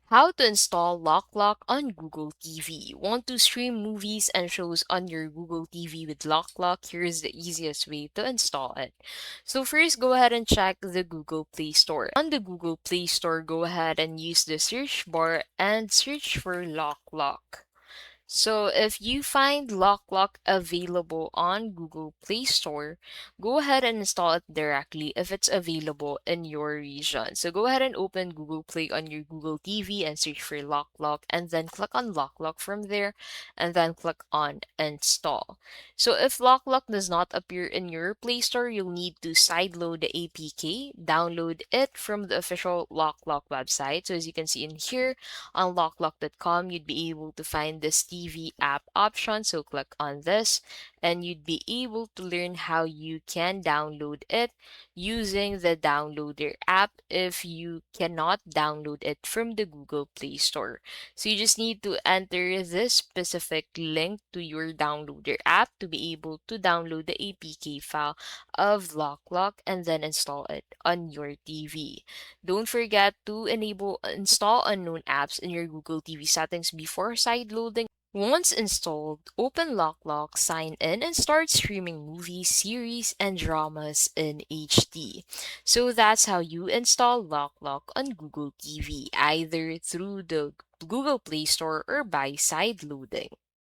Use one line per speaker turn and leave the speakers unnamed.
How to install Loklok on Google TV. Want to stream movies and shows on your Google TV with Loklok? Here's the easiest way to install it. So first, go ahead and check the Google Play Store. On the Google Play Store, go ahead and use the search bar and search for Loklok. So if you find Loklok available on Google Play Store, go ahead and install it directly if it's available in your region. So go ahead and open Google Play on your Google TV and search for Loklok and then click on Loklok from there and then click on install. So if Loklok does not appear in your Play Store, you'll need to sideload the APK, download it from the official Loklok website. So as you can see in here, on loklok.com, you'd be able to find this TV app option. So click on this and you'd be able to learn how you can download it using the downloader app if you cannot download it from the Google Play Store. So you just need to enter this specific link to your downloader app to be able to download the APK file of Loklok and then install it on your TV. Don't forget to enable install unknown apps in your Google TV settings before side loading. Once installed, open Loklok, sign in, and start streaming movies, series, and dramas in HD. So that's how you install Loklok on Google TV, either through the Google Play Store or by side loading.